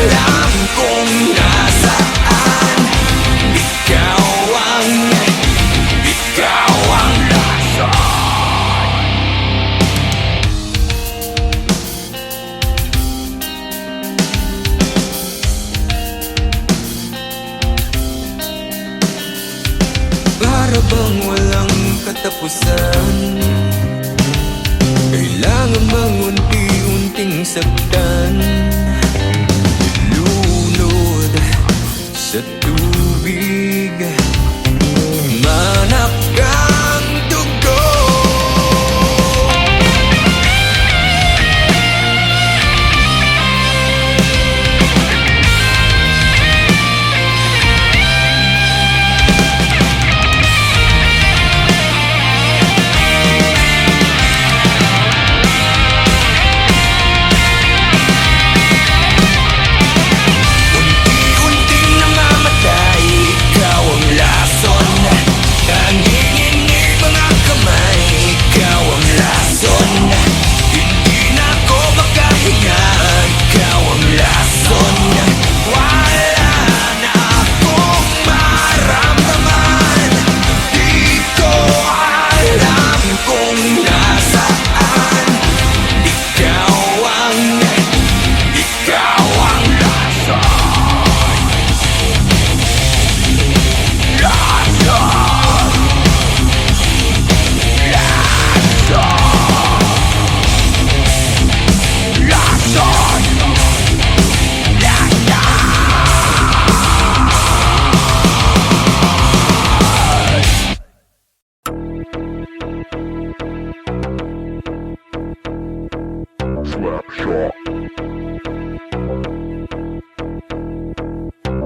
alam kung nasaan. Ikaw ang rason. Para bang walang katapusan, kailangan bang unti-unting saktan, lunod sa tubig, manak ang dugo.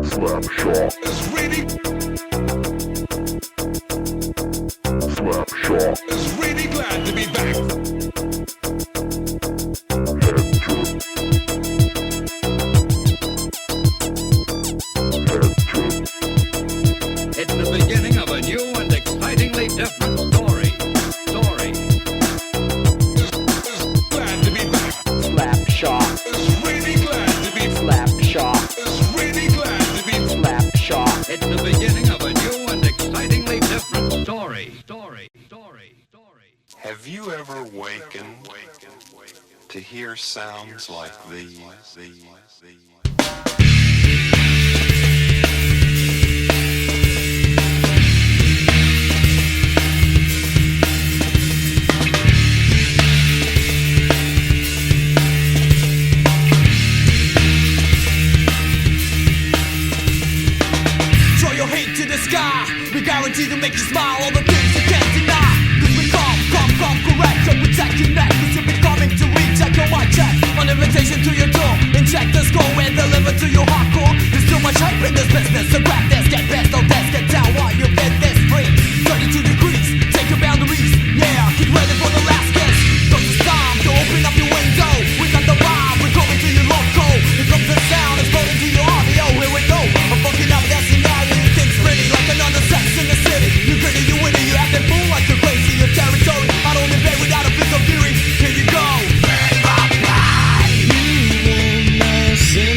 Slapshot is really. Slapshot is really glad to be back. It's the beginning of a new and excitingly different story. Glad to be back. Slapshot Is really glad to be. Slapshot Is really glad to be. Slapshot It's the beginning of a new and excitingly different story. Have you ever wakened to hear sounds like these? Throw your hate to the sky. We guarantee to make you smile. All the things you can't deny. Cause we come correct to protect your neck. Cause you've been coming to recheck your mic check. On invitation to your door. Inject the score and deliver to your hardcore. There's too much hype in this business. So grab this, get best, no test, get down while you get this free. 32 degrees, take your boundaries. Yeah, get ready for the last kiss. Cause it's time to open up your window. We got the vibe, we're coming to your local. Here comes the sound, exploding to your audio. Here we go, I'm fucking up that scenario. You think pretty like another sex in the city. You gritty, you witty, you acting fool like you're crazy. Your territory, I don't invade without a bit of fury. Here you go. Sing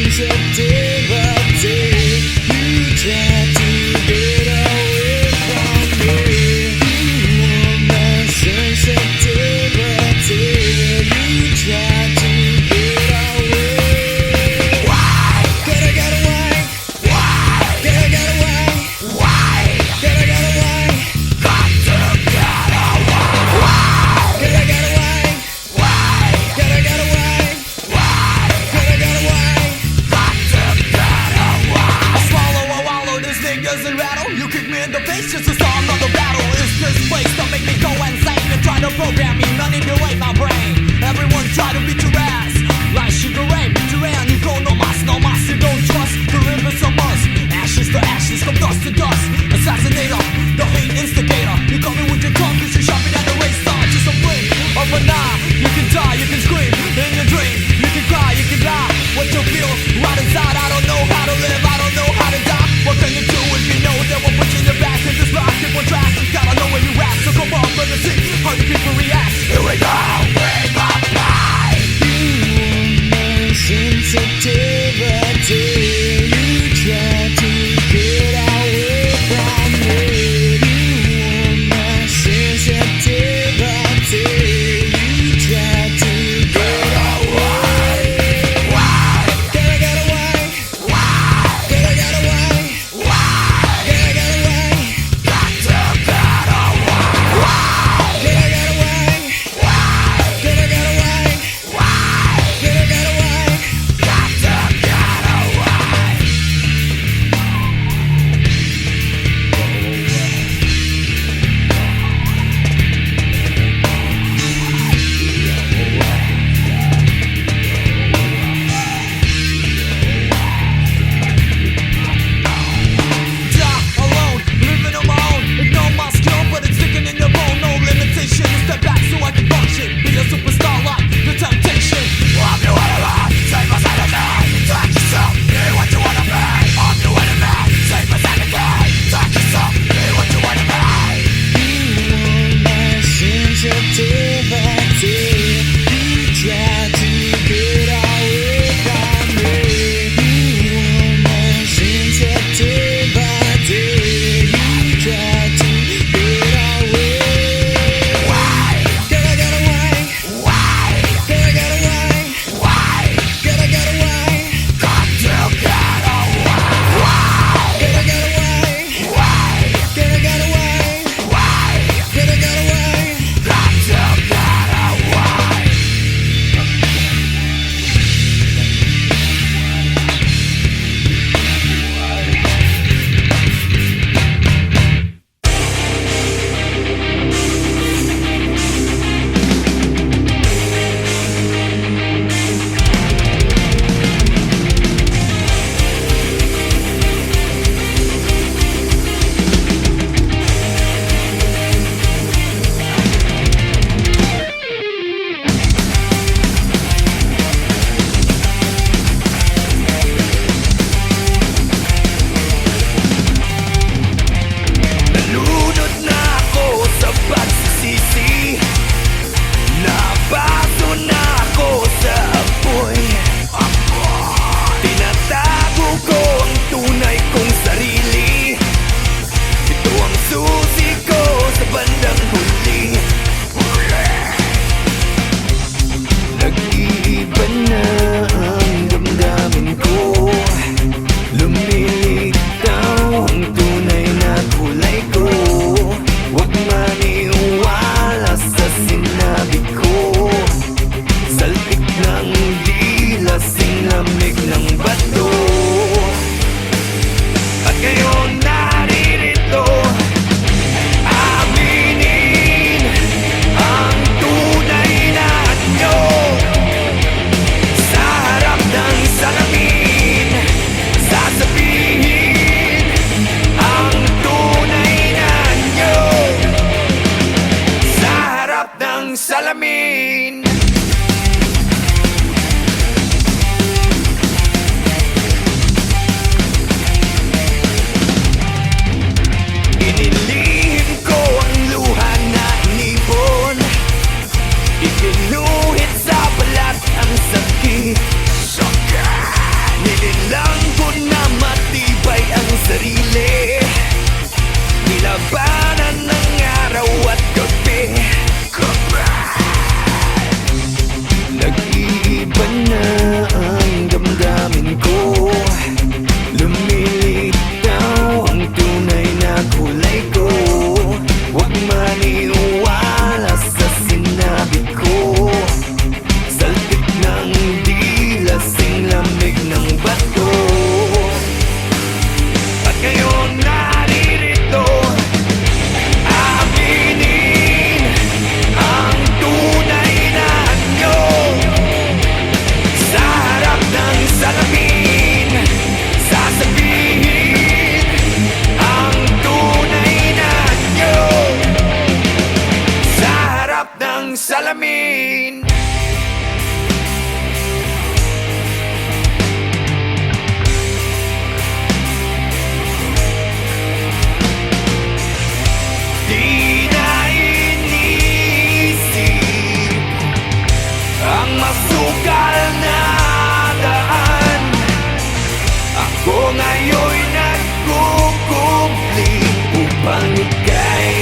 Kung ayo'y nagkukupli upang ika'y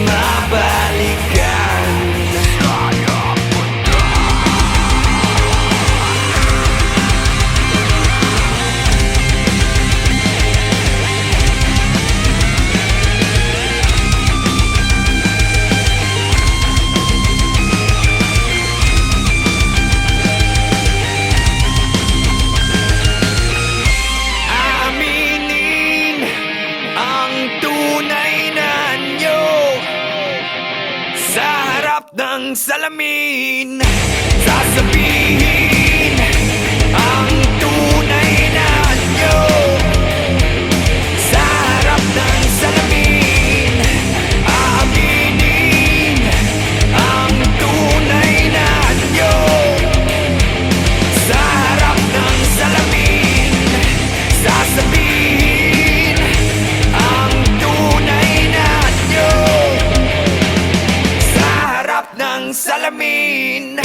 mabalikan. Aminin ang tunay na anyo sa harap ng salamin. Sasabihin ang tunay na anyo sa harap ng salamin. Aminin ang tunay na anyo sa harap ng salamin. Sasabihin ang tunay na anyo sa harap ng salamin.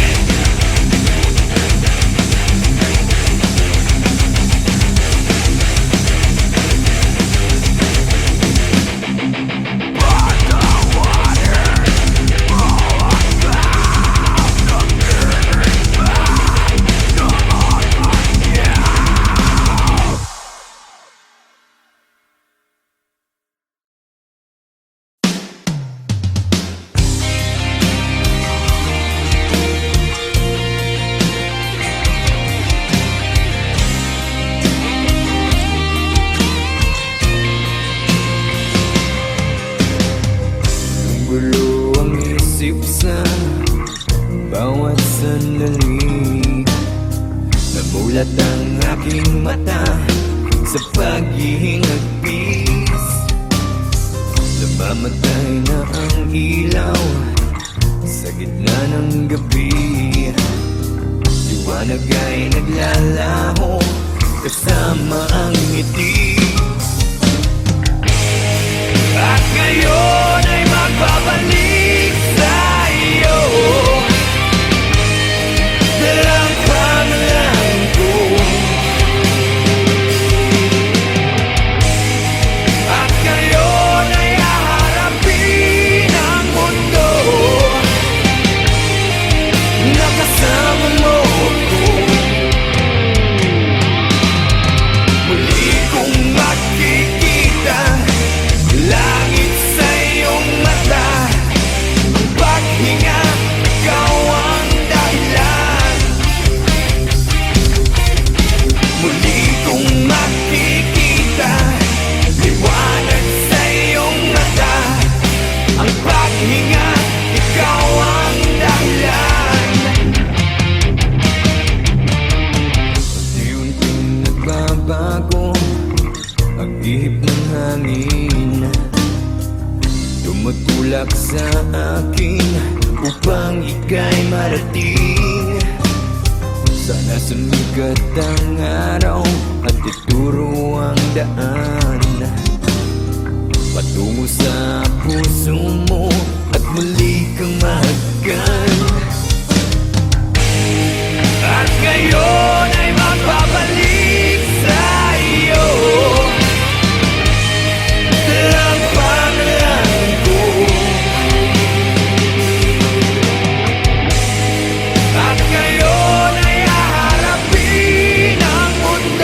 Gulo ang isip sa bawat sandali. Namulat ang aking mata sa paghihingagpis. Namamatay na ang ilaw sa gitna ng gabi. Liwanag ay naglalaho kasama ang ngiti. At ngayon ay magbabalik sa iyo. Dalang pangalan ko. At ngayon ay haharapin ang mundo. Nakasama mo ko. Muli kong makikita langit sa iyong mata. Ang paghinga, ikaw ang dahilan. Muli kong makikita liwanag sa iyong mata. Ang paghinga, ikaw ang dahilan. Unti-unting nagbabago ang ihip ng hangin. Tumutulak sa akin upang ika'y marating. Sana sumikat ang araw at ituro ang daan patungo sa puso mo at muli kang mahagkan. At ngayon ay magbabalik sa iyo. Dalang pangalan ko. At ngayon ay haharapin ang mundo.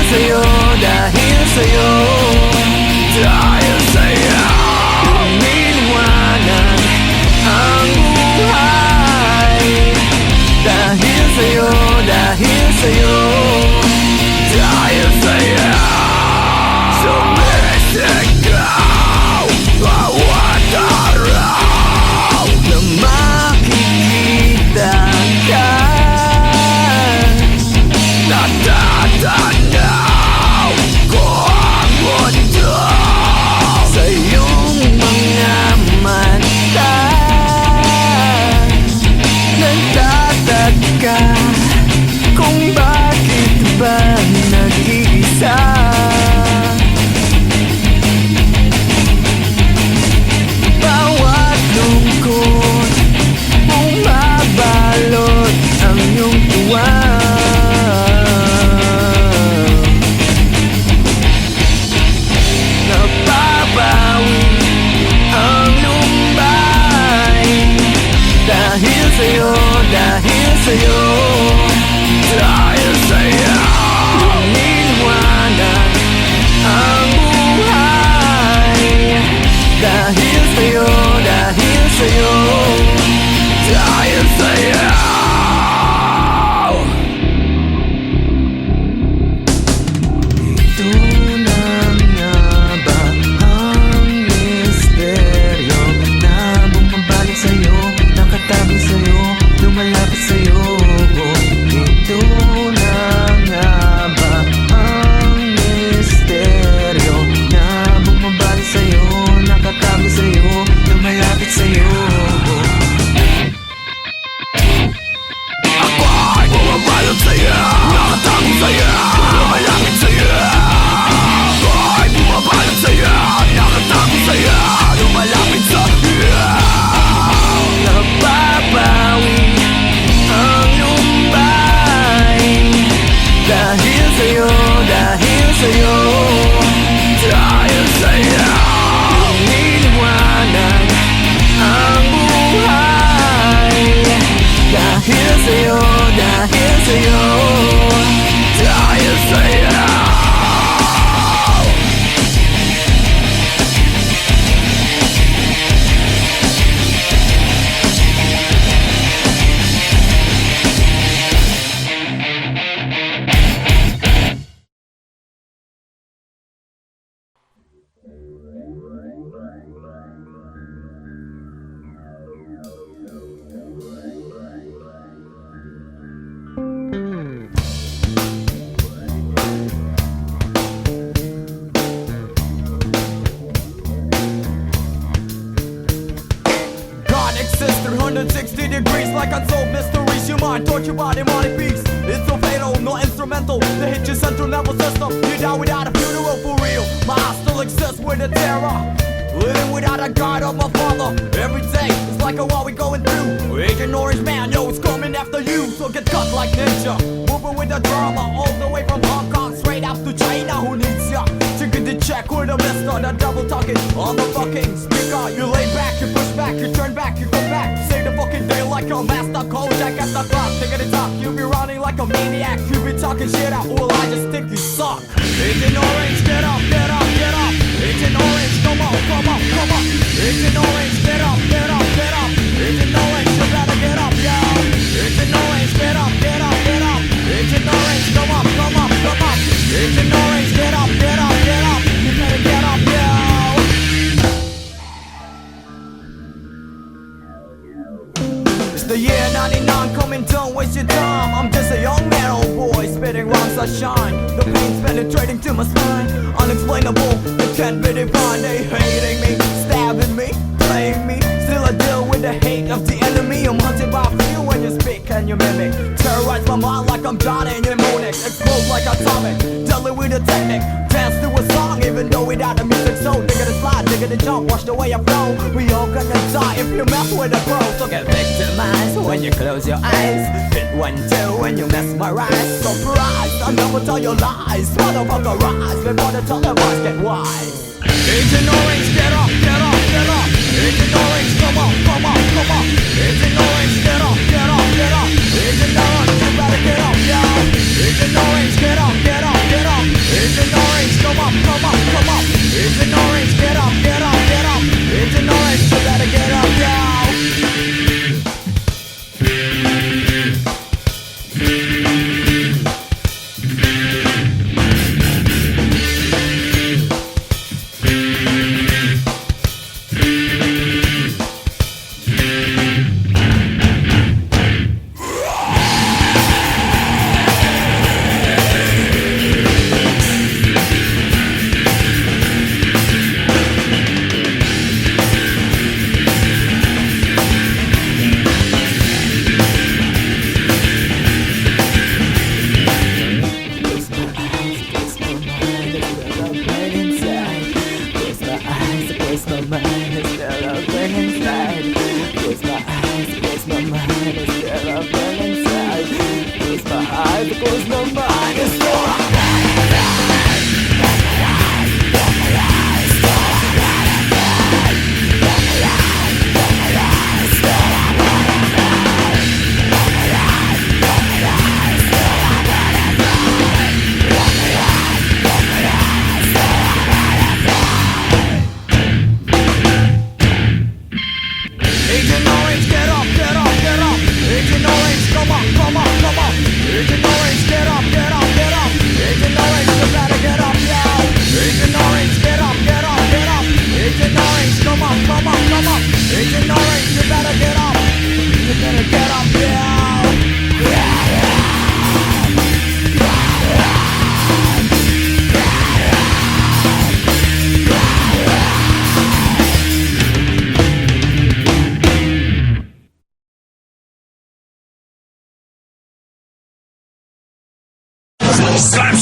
sa'yo, dahil sa'yo, dahil sa'yo, lumiliwanag ang buhay. Dahil sa'yo, dahil sa'yo, dahil sa'yo, sumisigaw bawat araw na makikita ka. Natatanaw ko ang mundo sa iyong mga mata. Nagtataka kung bakit ba nag-iisa. Bawat lungkot bumabalot ang iyong tuwa. Napapawi ang lumbay. Dahil sa'yo, dahil sa'yo, dahil sa'yo, lumiliwanag ang buhay. Dahil sa'yo, dahil sa'yo, dahil sa'yo. Ito na nga ba ang misteryo na bumabalik sa'yo, nakatabi sa'yo, lumalapit sa'yo? Ito na nga ba ang misteryo na bumabalik sa'yo, nakatabi sa'yo, lumalapit sa'yo? Ako ay bumabalot sa'yo, nakatabi sa'yo, lumalapit sa'yo. Ako ay bumabalot sa'yo, nakatabi sa'yo, lumalapit sa'yo. Napapawi ang lumbay. Dahil sa'yo, dahil sa'yo, dahil sa'yo, lumiliwanag ang buhay. Dahil sa'yo, dahil sa'yo, dahil sa'yo. God exists 360 degrees like unsolved mysteries. Your mind tortured by demonic beats. It's so fatal, no instrumental. They hit your central nervous system. You die without a funeral for real. My heart still exists with a terror. Living without a God of my father. Every day it's like a war we going through. Agent Orange Man, yo, it's coming after you. So get cut like ninja. Moving with the drama all the way from Hong Kong straight up to China. Who needs ya? Taking the check with a mister. The double talking on the fucking speaker. You lay back, you push back, you turn back, you come back. Save the fucking day like a master Kojak at the clock. Taking the top, you be running like a maniac. You be talking shit out, well I just think you suck. Agent Orange, get up, get up, get up. Agent Orange, come on, come on, come on. Agent Orange, get up, get up, get up. Agent Orange, you better get up, yo. Agent Orange, get up, get up, get up. Agent Orange, come up, come up, come up. Agent Orange, get up, get up, get up. You better get up, yo. It's the year 99 coming, don't waste your time. I'm just a young man, old boy, spitting rhymes that shine. The pain's penetrating to my spine. Unexplainable, it can't be defined. They hating me, stabbing me, playing me. Still I deal with the hate of the enemy. I'm hunted by few when you speak and you mimic. Terrorize my mind like I'm Johnny Mnemonic. Explode like atomic, dealing with a technique. Dance to a song even though without the music. So nigga to slide, nigga to jump, watch the way I flow. We all gonna die if you mess with a pro. So get victimized when you close your eyes. Hit 1-2 when you mesmerize. Surprise, I'll never tell your lies. Motherfucker rise before the televised get wise. Agent Orange, get up, get up, get up. Agent Orange, come on, come on, come on. Agent Orange, get up, get up, get up. Agent Orange, you better get up, yo. Agent Orange, get up, get up, get up.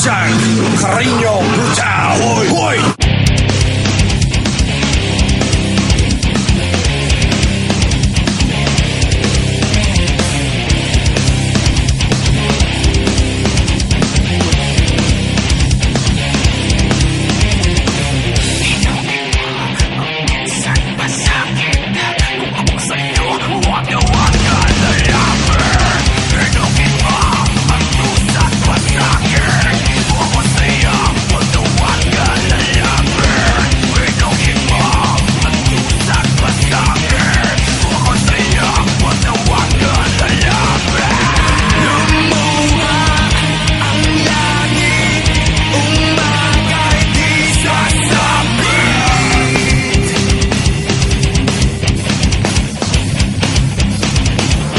hashtag Carino Brutal. Hoy, hoy.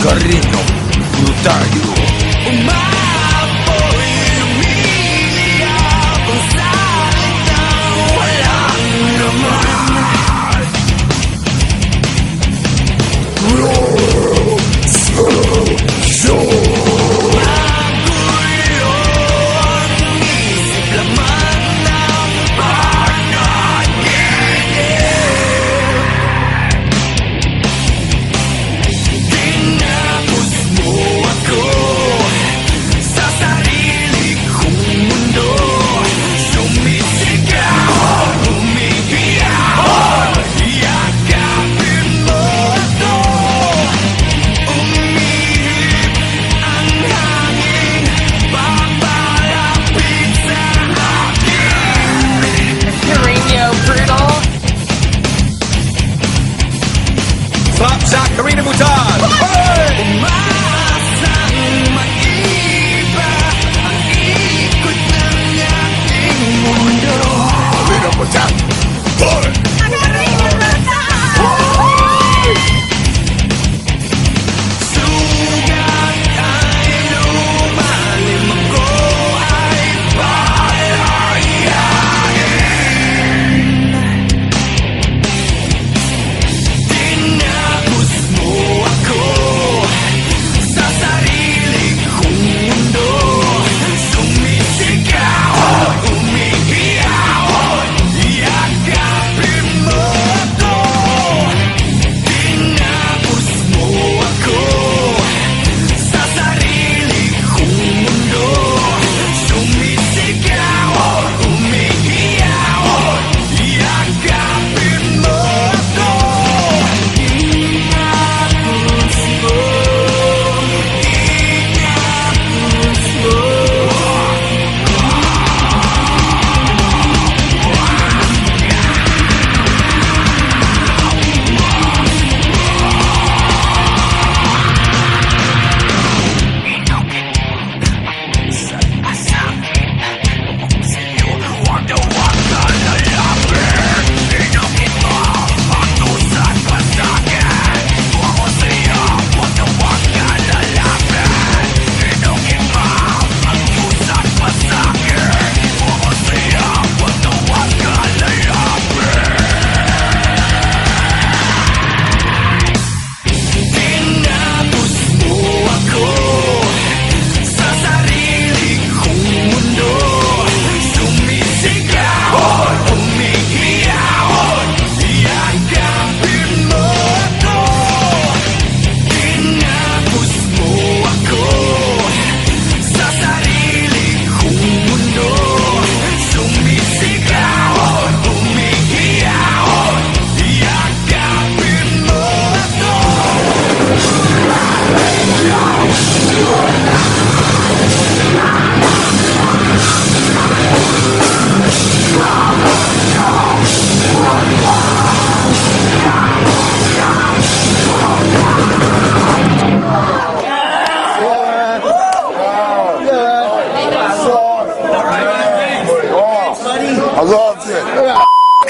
Carino Brutal. Carino Brutal. Slapshot Carino Brutal. Carino Brutal. I loved it.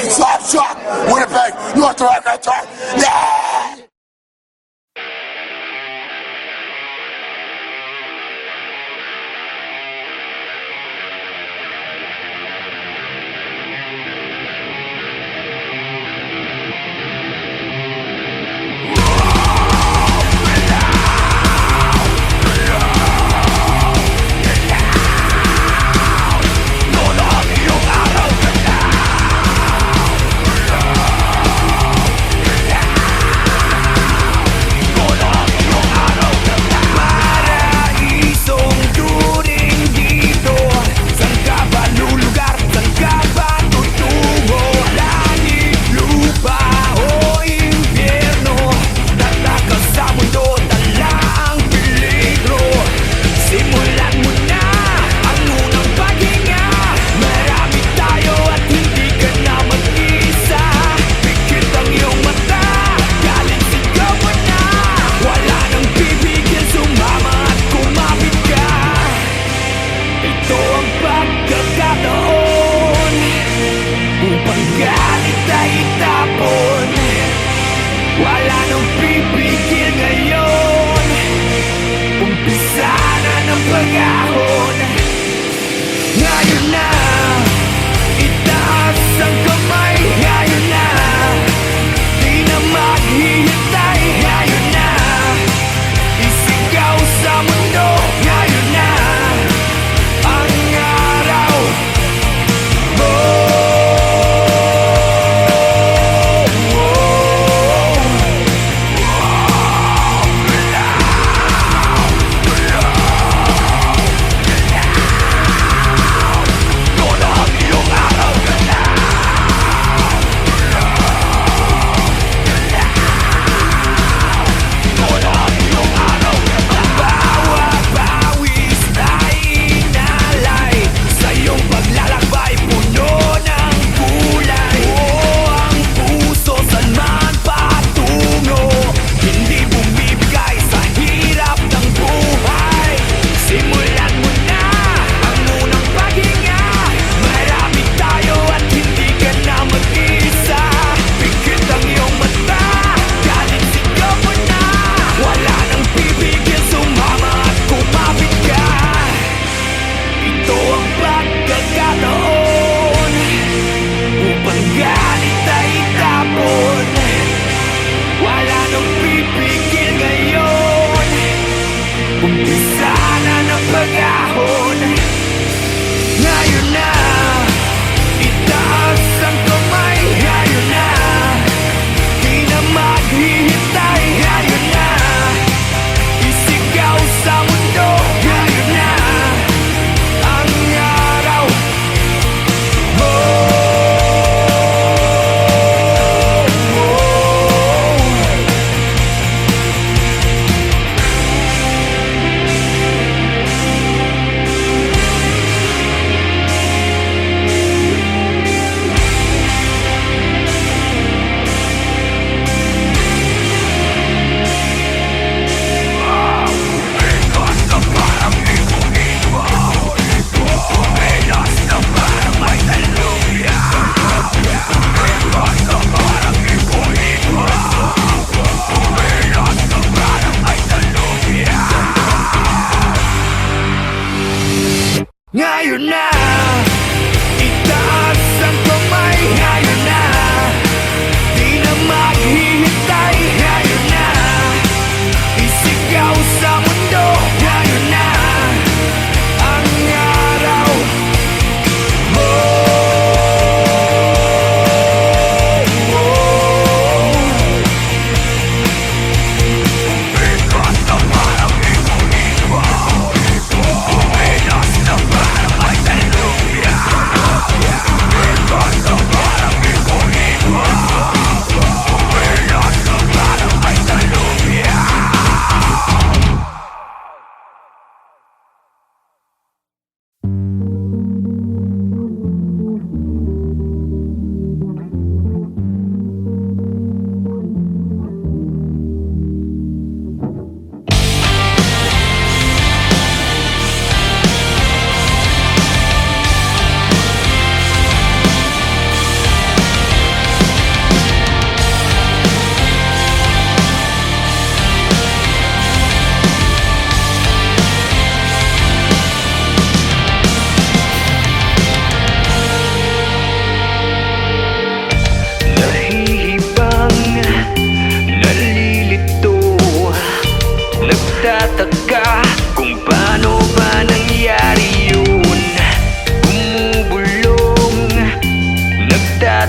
Slapshot, Winnipeg, North America. Yeah!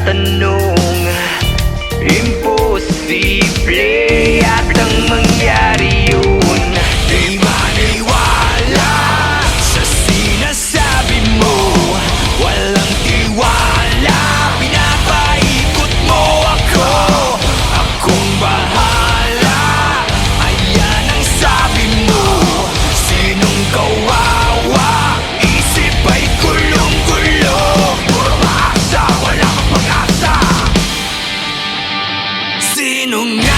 tanong, imposible yatang mangyari yun. Di maniwala sa sinasabi mo, walang tiwala, pinapaikot mo ako. Akong bahala, ayan ang sabi mo. Sinong kawawa, isip ay gulong-gulo. Puro maasa, wala kang pag-asa. Sinungaling,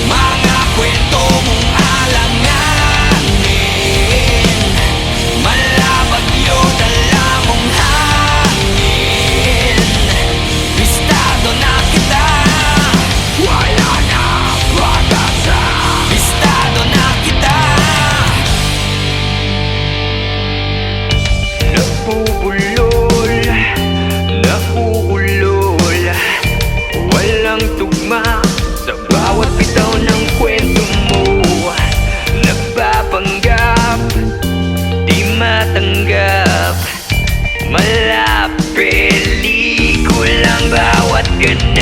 mga kwento mong alanganin, malabagyo dala mong hangin. Listado na kita, wala na pag-asa. Listado na kita. Napupulol, nakukulol, walang tugma sa bawat bitaw ng kwento mo. Nagpapanggap, di matanggap, mala pelikulang bawat ganap.